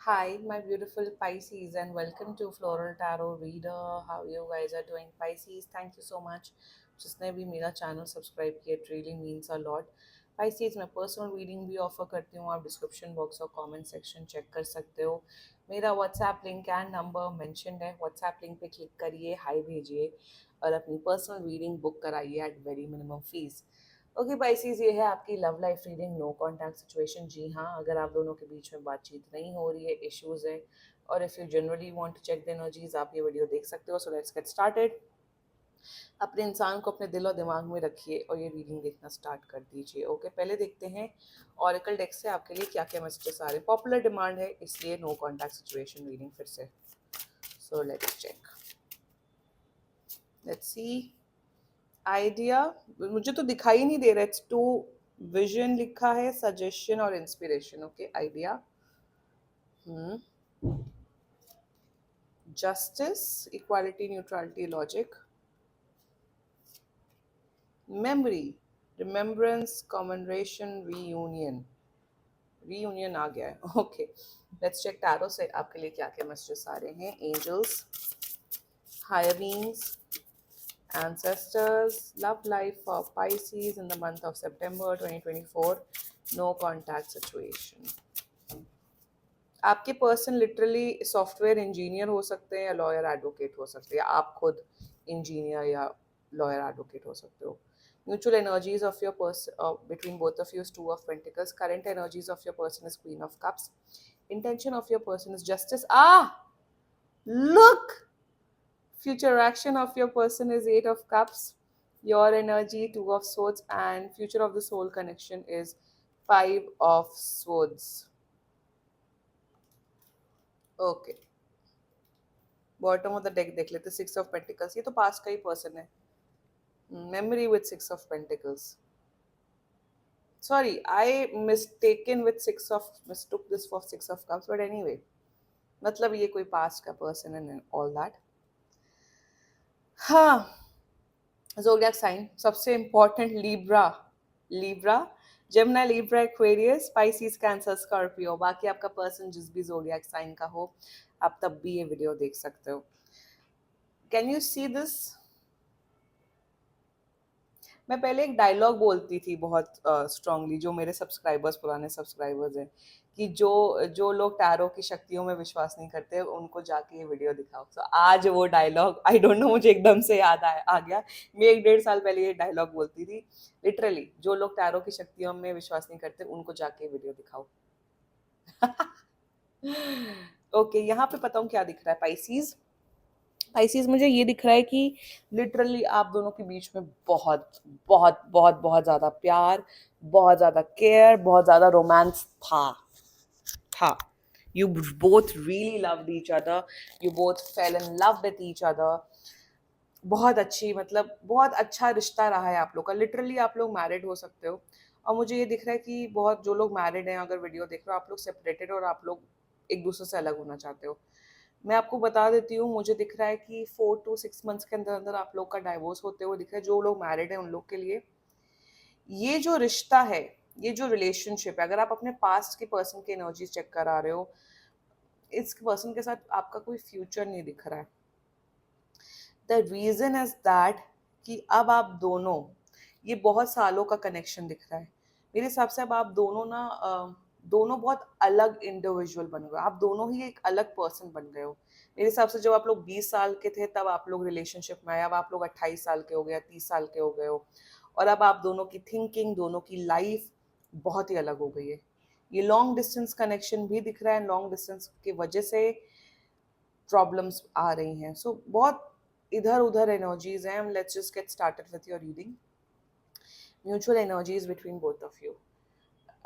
Hi, my beautiful Pisces, and welcome to Floral Tarot Reader. How you guys are doing, Pisces? Thank you so much. जिसने भी मेरा channel subscribe किया, it really means a lot. Pisces, मैं personal reading भी offer करती हूँ. आप description box और कमेंट सेक्शन चेक कर सकते हो. मेरा WhatsApp link and number mentioned है. व्हाट्सएप लिंक पे क्लिक करिए, हाई भेजिए और अपनी पर्सनल रीडिंग बुक कराइए at very minimum fees. Okay Pisces, ये है आपकी love life reading. No contact situation. जी हाँ, अगर आप दोनों के बीच में बातचीत नहीं हो रही है, इश्यूज है, और if you generally want to check the energies, आप ये वीडियो देख सकते हो. So let's get started. अपने इंसान को अपने दिल और दिमाग में रखिए और ये रीडिंग देखना स्टार्ट कर दीजिए. ओके, पहले देखते हैं ऑरिकल डेक से आपके लिए क्या क्या मैसेजेस आ रहे हैं. पॉपुलर डिमांड है, इसलिए नो कॉन्टैक्ट सिचुएशन रीडिंग फिर से. So let's check. Let's see. Idea मुझे तो दिखाई नहीं दे रहा. इट्स टू विजन लिखा है, सजेशन और inspiration. Okay, idea, justice, equality, neutrality, logic, memory, remembrance, commemoration, reunion. Reunion आ गया है. ओके, लेट्स चेक टैरो से आपके लिए क्या क्या मैसेजेस आ रहे हैं. Angels, higher beings, ancestors, love life for Pisces in the month of September 2024. No contact situation. आपके पर्सन लिटरली सॉफ्टवेयर इंजीनियर हो सकते हैं या लॉयर एडवोकेट हो सकते हैं. आप खुद इंजीनियर या लॉयर एडवोकेट हो सकते हो. Mutual energies of your person between both of you is Two of Pentacles. Current energies of your person is Queen of Cups. Intention of your person is Justice. Look! Future action of your person is Eight of Cups. Your energy, Two of Swords, and future of the soul connection is Five of Swords. Okay, bottom of the deck देख लेते. Six of pentacles, ये तो past का ही person है. Memory with six of pentacles. Sorry, I mistaken with six of, mistook this for six of cups, but anyway, मतलब ये कोई पास्ट का पर्सन है एंड ऑल दैट. हाँ, ज़ोडिएक साइन सबसे important. Libra, Libra, Gemini, Libra, Aquarius, Pisces, Cancer, Scorpio. बाकी आपका person जिस भी ज़ोडिएक साइन का हो, आप तब भी ये वीडियो देख सकते हो. Can you see this? मैं पहले एक डायलॉग बोलती थी बहुत स्ट्रांगली, जो मेरे सब्सक्राइबर्स, पुराने सब्सक्राइबर्स हैं, कि जो जो लोग टैरो की शक्तियों में विश्वास नहीं करते उनको जाके ये वीडियो दिखाओ. तो आज वो डायलॉग, आई डोंट नो, मुझे एकदम से याद आ गया. मैं 1-1.5 साल पहले ये डायलॉग बोलती थी. लिटरली, जो लोग टैरो की शक्तियों में विश्वास नहीं करते उनको जाके वीडियो दिखाओ. ओके, यहाँ पे पता हूँ क्या दिख रहा है. पाइसीज, पाइसीज मुझे ये दिख रहा है कि लिटरली आप दोनों के बीच में बहुत बहुत बहुत बहुत ज़्यादा प्यार, बहुत ज़्यादा केयर, बहुत ज़्यादा रोमांस था. You both really loved each other. You both fell in love with each other. बहुत अच्छी, मतलब बहुत अच्छा रिश्ता रहा है आप लोग का. लिटरली आप लोग मैरिड हो सकते हो. और मुझे ये दिख रहा है कि बहुत जो लोग मैरिड हैं, अगर वीडियो देख रहे हो, आप लोग सेपरेटेड और आप लोग एक दूसरे से अलग होना चाहते हो. मैं आपको बता देती हूँ, मुझे दिख रहा है कि 4 to 6 मंथ्स के अंदर अंदर आप लोग का डाइवोर्स होते हुए दिख रहा है. जो लोग मैरिड हैं उन लोग के लिए ये जो रिश्ता है, ये जो रिलेशनशिप है, अगर आप अपने पास्ट के पर्सन की एनर्जी चेक करा रहे हो, इस पर्सन के साथ आपका कोई फ्यूचर नहीं दिख रहा है. द रीज़न इज दैट कि अब आप दोनों, ये बहुत सालों का कनेक्शन दिख रहा है. मेरे हिसाब से अब आप दोनों ना दोनों बहुत अलग इंडिविजुअल बन गए. आप दोनों ही एक अलग पर्सन बन गए हो. मेरे हिसाब से जब आप लोग 20 साल के थे तब आप लोग रिलेशनशिप में आए. अब आप लोग 28 साल के हो गए, 30 साल के हो गए हो, और अब आप दोनों की थिंकिंग, दोनों की लाइफ बहुत ही अलग हो गई है. ये लॉन्ग डिस्टेंस कनेक्शन भी दिख रहा है. लॉन्ग डिस्टेंस की वजह से प्रॉब्लम्स आ रही हैं. सो बहुत इधर उधर एनर्जीज हैं. Let's just get started with your reading. Mutual energies between both of you.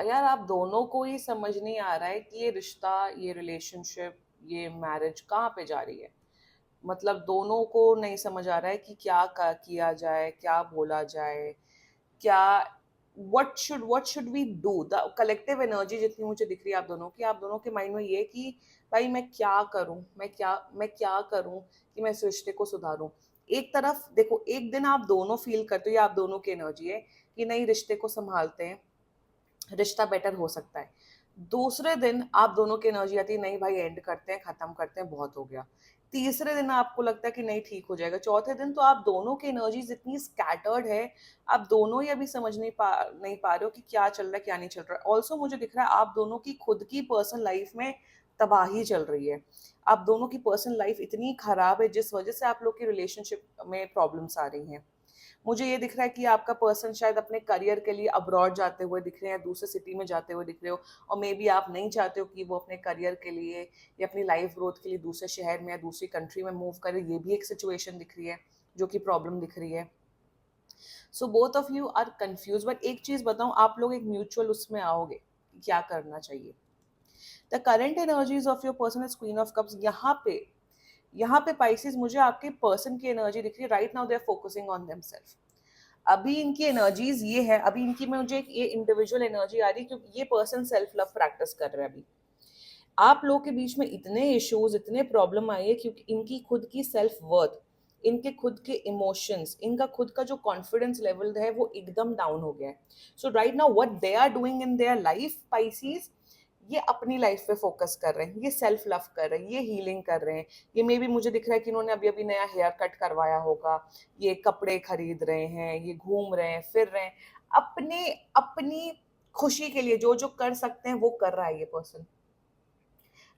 यार, आप दोनों को ही समझ नहीं आ रहा है कि ये रिश्ता, ये रिलेशनशिप, ये मैरिज कहाँ पे जा रही है. मतलब दोनों को नहीं समझ आ रहा है कि क्या किया जाए, क्या बोला जाए, क्या, what should we do. The collective energy जितनी मुझे दिख रही है आप दोनों की, आप दोनों के माइंड में ये कि भाई मैं क्या करूं, मैं क्या करूं कि मैं इस रिश्ते को सुधारूं. एक तरफ देखो, एक दिन आप दोनों फील करते हो, ये आप दोनों की एनर्जी है कि नहीं, रिश्ते को संभालते हैं, रिश्ता बेटर हो सकता है. दूसरे दिन आप दोनों की एनर्जी आती है, नहीं भाई एंड करते हैं, खत्म करते हैं, बहुत हो गया। तीसरे दिन आपको लगता है कि नहीं ठीक हो जाएगा। चौथे दिन तो आप दोनों की एनर्जीज इतनी स्कैटर्ड है, आप दोनों ही अभी समझ नहीं पा रहे हो कि क्या चल रहा है क्या नहीं चल रहा है। ऑल्सो मुझे दिख रहा है आप दोनों की खुद की पर्सनल लाइफ में तबाही चल रही है। आप दोनों की पर्सनल लाइफ इतनी खराब है जिस वजह से आप लोग की रिलेशनशिप में प्रॉब्लम्स आ रही हैं। मुझे ये दिख रहा है कि आपका पर्सन शायद अपने करियर के लिए अब्रॉड जाते हुए दिख रहे हैं, दूसरे सिटी में जाते हुए दिख रहे हो, और मे बी आप नहीं चाहते हो कि वो अपने करियर के लिए या अपनी लाइफ ग्रोथ के लिए दूसरे शहर में या दूसरी कंट्री में मूव करे। ये भी एक सिचुएशन दिख रही है जो कि प्रॉब्लम दिख रही है। So both of you are confuse. But एक चीज बताऊं, आप लोग एक म्यूचुअल उसमें आओगे कि क्या करना चाहिए। The current energies of your person is queen of cups. यहाँ पे पाइसिस मुझे आपके पर्सन की एनर्जी दिख रही है। Right now they are focusing on themselves. अभी इनकी एनर्जीज ये है, अभी इनकी में मुझे एक ये इंडिविजुअल एनर्जी आ रही है क्योंकि ये पर्सन सेल्फ लव प्रैक्टिस कर रहे हैं। अभी आप लोगों के बीच में इतने इश्यूज, इतने प्रॉब्लम आई है क्योंकि इनकी खुद की सेल्फ वर्थ, इनके खुद के इमोशंस, इनका खुद का जो कॉन्फिडेंस लेवल है वो एकदम डाउन हो गया है। So right now what they are doing in their life Pisces, ये अपनी लाइफ पे फोकस कर रहे हैं, ये सेल्फ लव कर रहे हैं, ये हीलिंग कर रहे हैं। ये मे भी मुझे दिख रहा है कि इन्होंने अभी अभी नया हेयर कट करवाया होगा, ये कपड़े खरीद रहे हैं, ये घूम रहे हैं, फिर रहे हैं, अपने अपनी खुशी के लिए जो जो कर सकते हैं वो कर रहा है ये person.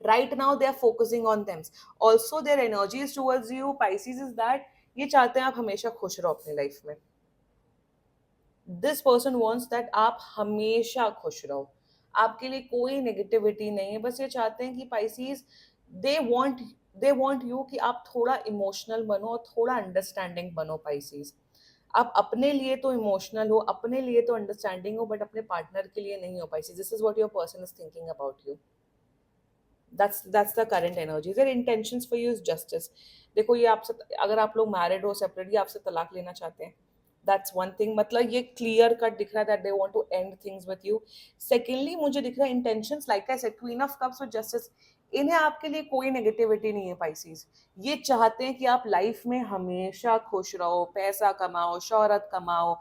Right now they are focusing on them. Also their energies towards you Pisces is that ये चाहते हैं आप हमेशा खुश रहो अपनी लाइफ में। दिस पर्सन वॉन्ट्स दैट आप हमेशा खुश रहो, आपके लिए कोई नेगेटिविटी नहीं है। बस ये चाहते हैं कि Pisces, they want they want you कि आप थोड़ा इमोशनल बनो और थोड़ा अंडरस्टैंडिंग बनो पाइसीज। आप अपने लिए तो इमोशनल हो, अपने लिए तो अंडरस्टैंडिंग हो, बट अपने पार्टनर के लिए नहीं हो Pisces. This is what your person is thinking about you. That's the current energy. Their intentions for you is justice. देखो ये आपसे, अगर आप लोग मैरिड हो, सेपरेट, ये आपसे तलाक लेना चाहते हैं। दैट्स वन थिंग, मतलब ये क्लियर कट दिख रहा है that they want to end things with you. Secondly मुझे दिख रहा है intentions, like I said, queen of cups और जस्टिस। इन्हें आपके लिए कोई नेगेटिविटी नहीं है पाइसीज। ये चाहते हैं कि आप लाइफ में हमेशा खुश रहो, पैसा कमाओ, शोहरत कमाओ,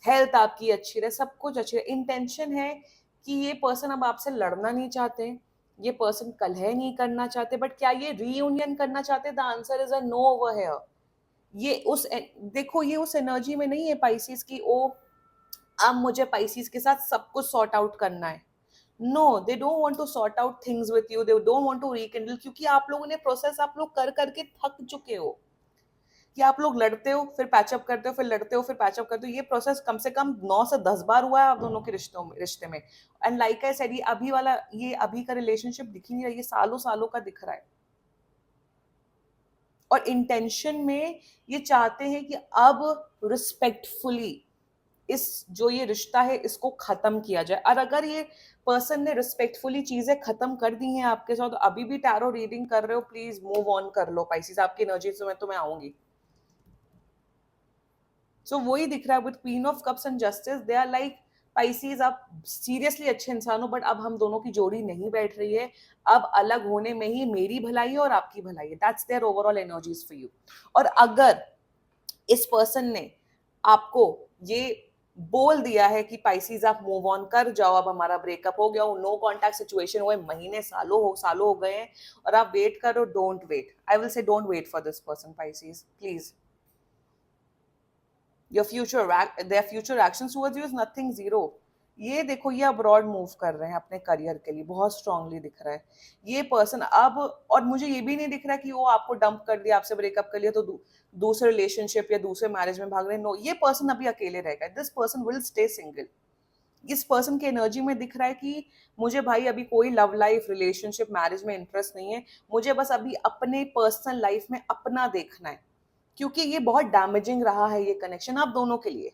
हेल्थ आपकी अच्छी रहे, सब कुछ अच्छी रहे। इंटेंशन है कि ये पर्सन अब आपसे लड़ना नहीं चाहते, ये पर्सन कलह नहीं करना चाहते, बट क्या ये रीयूनियन करना चाहते? The answer is a no over here. ये उस देखो ये उस एनर्जी में नहीं है पाइसिस की, ओ अब मुझे पाइसिस के साथ सब कुछ सॉर्ट आउट करना है। No, they don't want to sort out things with you, they don't want to rekindle, क्योंकि आप लोगों ने प्रोसेस आप लोग कर करके थक चुके हो कि आप लोग लड़ते हो, फिर पैचअप करते हो, फिर लड़ते हो, फिर पैचअप करते हो। ये प्रोसेस कम से कम 9 से 10 बार हुआ है आप दोनों के रिश्ते में। एंड लाइक आई सेड, ये अभी का रिलेशनशिप दिख ही नहीं रहा, ये सालों सालों का दिख रहा है। और इंटेंशन में ये चाहते हैं कि अब रिस्पेक्टफुली इस जो ये रिश्ता है इसको खत्म किया जाए। और अगर ये पर्सन ने रिस्पेक्टफुली चीजें खत्म कर दी हैं आपके साथ, तो अभी भी टैरो रीडिंग कर रहे हो, प्लीज मूव ऑन कर लो पाइसिस। आपकी एनर्जी से मैं आऊंगी। सो वही दिख रहा है with queen of cups and justice. They are like Pisces, आप सीरियसली अच्छे इंसान हो, बट अब हम दोनों की जोड़ी नहीं बैठ रही है। अब अलग होने में ही मेरी भलाई है और आपकी भलाई है। That's their overall energies for you. और अगर इस पर्सन ने आपको ये बोल दिया है कि पाइसीज आप मूव ऑन कर जाओ, अब हमारा ब्रेकअप हो गया, नो कॉन्टैक्ट सिचुएशन हुए, महीने सालों हो गए हैं, और आप वेट करो, don't wait. I will say don't wait for this person Pisces, please. your future their future actions towards you is nothing, zero। ये देखो ये अब्रॉड मूव कर रहे हैं अपने करियर के लिए, बहुत स्ट्रांगली दिख रहा है ये पर्सन अब। और मुझे ये भी नहीं दिख रहा कि वो आपको डंप कर दिया, आपसे ब्रेकअप कर लिया तो दूसरे रिलेशनशिप या दूसरे मैरिज में भाग रहे हैं। नो, ये पर्सन अभी अकेले रहेगा। This person will stay single. इस पर्सन की एनर्जी में दिख रहा है कि मुझे भाई अभी कोई लव लाइफ, रिलेशनशिप, मैरिज में इंटरेस्ट नहीं है, मुझे बस अभी अपने पर्सनल लाइफ में अपना देखना है, क्योंकि ये बहुत डैमेजिंग रहा है ये कनेक्शन आप दोनों के लिए।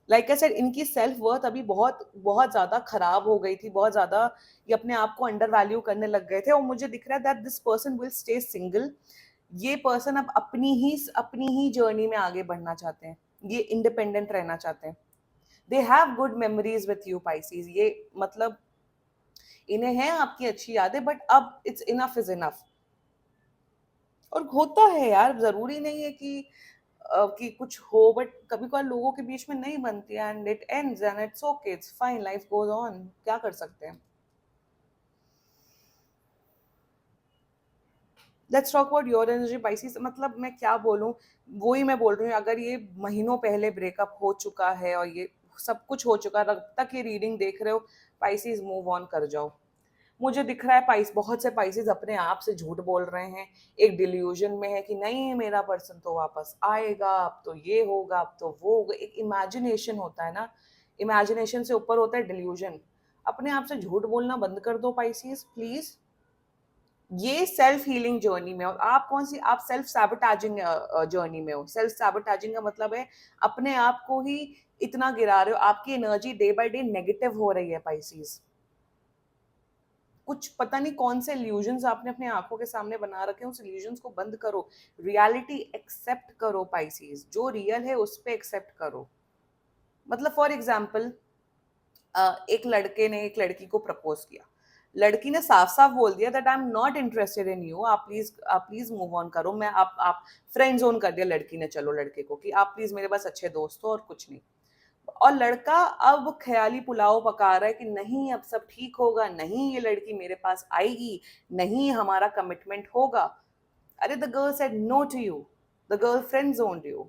लाइक आई सेड, इनकी सेल्फ वर्थ अभी बहुत बहुत ज्यादा खराब हो गई थी, बहुत ज्यादा ये अपने आप को अंडर वैल्यू करने लग गए थे। और मुझे दिख रहा है that this person will stay single. ये पर्सन अब अपनी ही जर्नी में आगे बढ़ना चाहते हैं, ये इंडिपेंडेंट रहना चाहते हैं। They have good memories with you Pisces. ये मतलब इन्हें है आपकी अच्छी यादें, बट अब इट्स इनफ इज इनफ। और होता है यार, जरूरी नहीं है कि कुछ हो, बट कभी कभार लोगों के बीच में नहीं बनती, and it ends and it's okay, it's fine, life goes on. क्या कर सकते हैं। Let's talk about your energy Pisces. मतलब मैं क्या बोलूं, वही मैं बोल रही हूँ, अगर ये महीनों पहले ब्रेकअप हो चुका है और ये सब कुछ हो चुका है, तब तक ये रीडिंग देख रहे हो, पाइसेस मूव ऑन कर जाओ। मुझे दिख रहा है पाइस बहुत से पाइसेस अपने आप से झूठ बोल रहे हैं, एक डिल्यूजन में है कि नहीं मेरा पर्सन तो वापस आएगा, अब तो ये होगा, अब तो वो होगा। एक इमेजिनेशन होता है ना, इमेजिनेशन से ऊपर होता है डिल्यूजन। अपने आप से झूठ बोलना बंद कर दो पाइसेस प्लीज। ये सेल्फ हीलिंग जर्नी में हो, आप कौन सी, आप सेल्फ सैबोटाजिंग जर्नी में हो। सेल्फ सैबोटाजिंग का मतलब है अपने आप को ही इतना गिरा रहे हो, आपकी energy day by day negative हो रही है पाइसेस। कुछ पता नहीं कौन से इल्यूजन्स आपने अपने आंखों के सामने बना रखे हैं, उस इल्यूजन्स को बंद करो, रियलिटी एक्सेप्ट करो पाइसेस, जो रियल है उस पे एक्सेप्ट करो। मतलब फॉर एग्जाम्पल, एक लड़के ने एक लड़की को प्रपोज किया, लड़की ने साफ साफ बोल दिया that I am not interested in you, आप प्लीज मूव ऑन करो। मैं आप फ्रेंड जोन कर दिया लड़की ने, चलो लड़के को, कि आप प्लीज मेरे पास अच्छे दोस्त हो और कुछ नहीं। और लड़का अब ख्याली पुलाव पका रहा है कि नहीं अब सब ठीक होगा, नहीं ये लड़की मेरे पास आएगी, नहीं हमारा कमिटमेंट होगा। अरे the girl said no to you, the girl friend zoned you,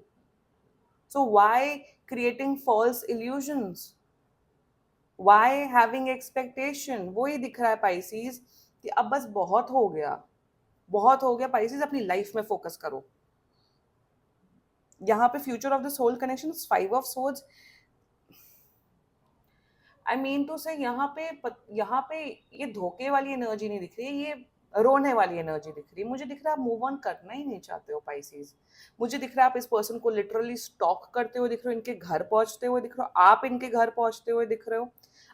so why creating false illusions, why having expectation. वो ही दिख रहा है पाइसीज कि अब बस बहुत हो गया, बहुत हो गया पाइसीज, अपनी लाइफ में फोकस करो। यहाँ पे future of the soul connection, 5 of swords, I mean to say यहाँ पे ये धोखे वाली एनर्जी नहीं दिख रही है, ये रोने वाली एनर्जी दिख रही है। मुझे दिख रहा है आप मूव ऑन करना ही नहीं चाहते हो पाइसीज। मुझे दिख रहा है आप इस पर्सन को लिटरली स्टॉक करते हुए दिख रहे हो, इनके घर पहुंचते हुए दिख रहे हो, आप इनके घर पहुंचते हुए दिख रहे हो,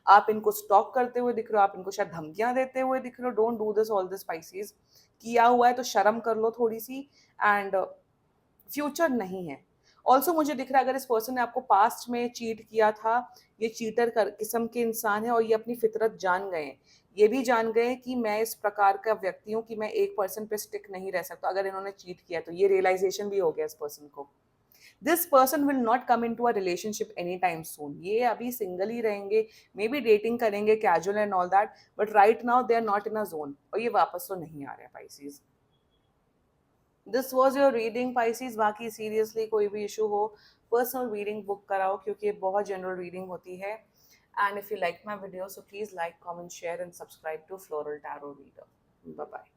आप इनको स्टॉक करते हुए दिख रहे हो, आप इनको शायद धमकियां देते हुए दिख रहे हो। Don't do this all this Pisces. किया हुआ है तो शर्म कर लो थोड़ी सी, एंड फ्यूचर नहीं है। ऑल्सो मुझे दिख रहा है अगर इस पर्सन ने आपको पास्ट में चीट किया था, ये चीटर किस्म के इंसान है और ये अपनी फितरत जान गए हैं, ये भी जान गए हैं कि मैं इस प्रकार का व्यक्ति हूँ कि मैं एक पर्सन पे स्टिक नहीं रह सकता। अगर इन्होंने चीट किया तो ये रियलाइजेशन भी हो गया इस पर्सन को। This person will not come into a relationship any time soon, ये अभी सिंगल ही रहेंगे, मे बी डेटिंग करेंगे casual and all that, but right now they are not in a zone, और ये वापस तो नहीं आ रहे हैं Pisces. This was your reading Pisces. बाकी सीरियसली कोई भी इशू हो, पर्सनल रीडिंग बुक कराओ, क्योंकि ये बहुत जनरल रीडिंग होती है। And if you like my video, so please like, comment, share and subscribe to floral tarot reader. Bye bye.